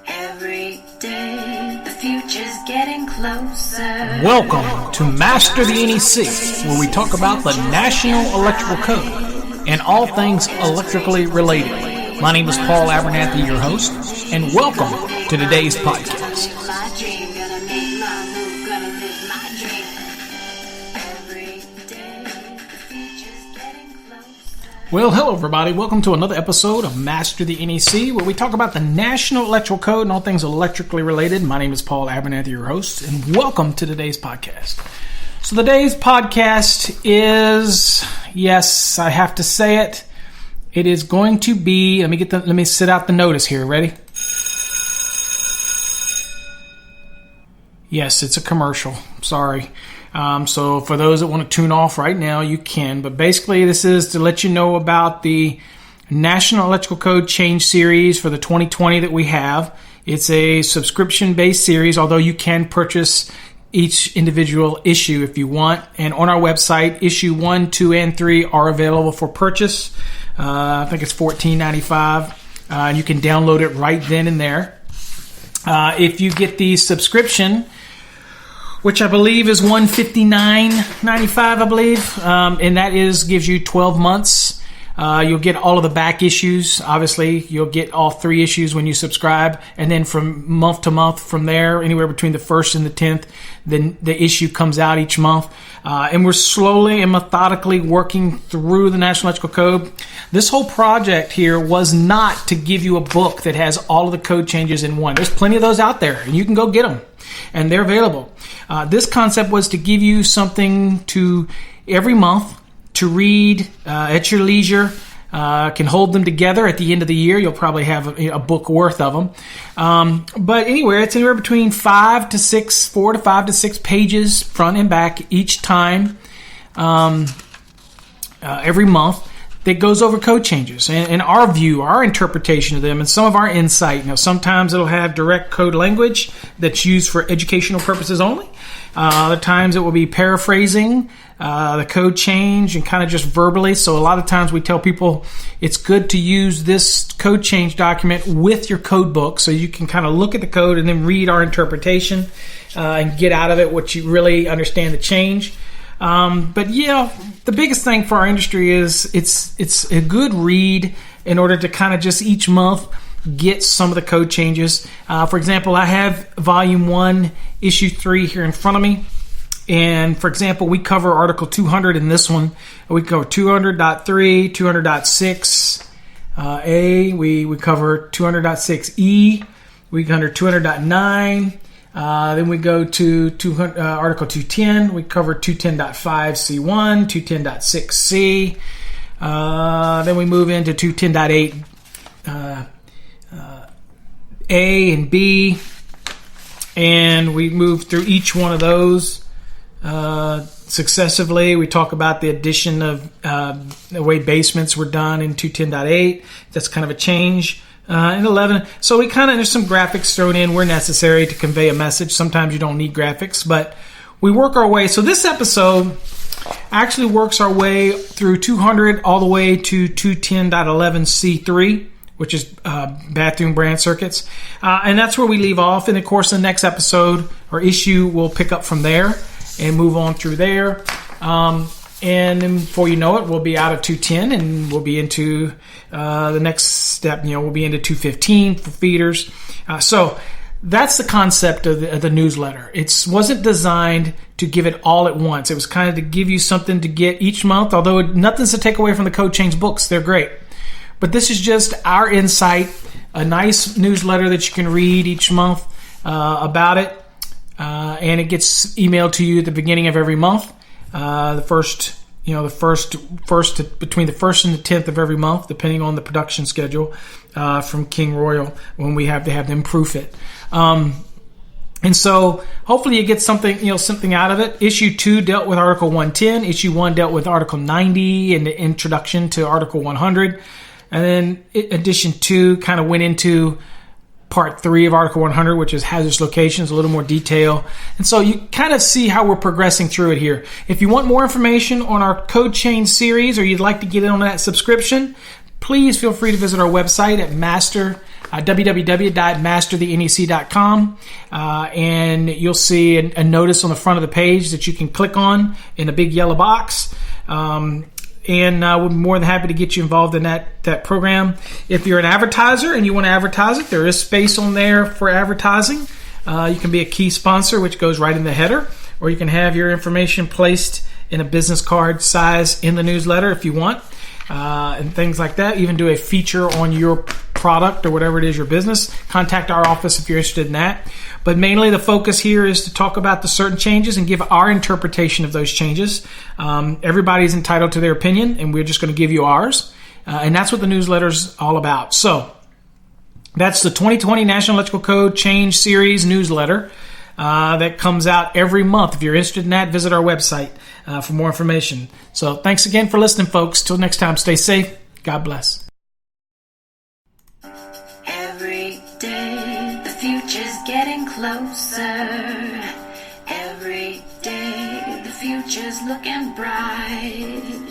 Every day, the future's getting closer. Welcome to Master the NEC, where we talk about the National Electrical Code and all things electrically related. My name is Paul Abernathy, your host, and welcome to today's podcast. Well, hello everybody. Welcome to another episode of Master the NEC, where we talk about the National Electrical Code and all things electrically related. My name is Paul Abernathy, your host, and welcome to today's podcast. So today's podcast is, yes, I have to say it, it is going to be, let me sit out the notice here. Ready? Yes, it's a commercial. Sorry. So for those that want to tune off right now, you can. But basically, this is to let you know about the National Electrical Code Change Series for the 2020 that we have. It's a subscription-based series, although you can purchase each individual issue if you want. And on our website, issue 1, 2, and 3 are available for purchase. I think it's $14.95. And you can download it right then and there. If you get the subscription, which I believe is $159.95, I believe, and that gives you 12 months. You'll get all of the back issues. Obviously, you'll get all 3 issues when you subscribe, and then from month to month from there, anywhere between the 1st and the 10th, then the issue comes out each month. And we're slowly and methodically working through the National Electrical Code. This whole project here was not to give you a book that has all of the code changes in one. There's plenty of those out there, and you can go get them, and they're available. This concept was to give you something to every month to read at your leisure. Can hold them together at the end of the year. You'll probably have a book worth of them. But anywhere, it's anywhere between 4 to 5 to 6 pages front and back each time every month that goes over code changes and our view, our interpretation of them, and some of our insight. Sometimes it'll have direct code language that's used for educational purposes only. Other times it will be paraphrasing the code change and kind of just verbally. So a lot of times we tell people it's good to use this code change document with your code book so you can kind of look at the code and then read our interpretation and get out of it what you really understand the change. But yeah, the biggest thing for our industry is it's a good read in order to kind of just each month get some of the code changes. For example, I have Volume 1, Issue 3 here in front of me. And for example, we cover Article 200 in this one. We cover 200.3, 200.6 A. We cover 200.6 E. We cover 200.9. Then we go to Article 210. We cover 210.5 C1, 210.6 C. Then we move into 210.8 A and B. And we move through each one of those successively. We talk about the addition of the way basements were done in 210.8. That's kind of a change. In 11, so there's some graphics thrown in where necessary to convey a message. Sometimes you don't need graphics, but we work our way. So this episode actually works our way through 200 all the way to 210.11 C3, which is bathroom brand circuits. And that's where we leave off. And of course, the next episode or issue will pick up from there and move on through there. And then before you know it, we'll be out of 210 and we'll be into the next step. We'll be into 215 for feeders. So that's the concept of the newsletter. It wasn't designed to give it all at once. It was kind of to give you something to get each month, although nothing's to take away from the code change books. They're great. But this is just our insight, a nice newsletter that you can read each month about it. And it gets emailed to you at the beginning of every month. Between the 1st and the 10th of every month, depending on the production schedule, from King Royal, when we have to have them proof it. And so hopefully you get something out of it. Issue 2 dealt with Article 110. Issue 1 dealt with Article 90 and the introduction to Article 100. And then Edition 2 kind of went into Part 3 of Article 100, which is hazardous locations, a little more detail. And so you kind of see how we're progressing through it here. If you want more information on our code change series or you'd like to get in on that subscription, please feel free to visit our website at www.masterthenec.com, and you'll see a notice on the front of the page that you can click on in a big yellow box. And we're more than happy to get you involved in that program. If you're an advertiser and you want to advertise it, there is space on there for advertising. You can be a key sponsor, which goes right in the header, or you can have your information placed in a business card size in the newsletter if you want, and things like that. Even do a feature on your product or whatever it is your business. Contact our office if you're interested in that. But mainly the focus here is to talk about the certain changes and give our interpretation of those changes. Everybody's entitled to their opinion, and we're just going to give you ours. And that's what the newsletter's all about. So that's the 2020 National Electrical Code Change Series newsletter that comes out every month. If you're interested in that, visit our website for more information. So thanks again for listening, folks. Till next time, stay safe. God bless. Every day, the future's getting closer. Every day, the future's looking bright.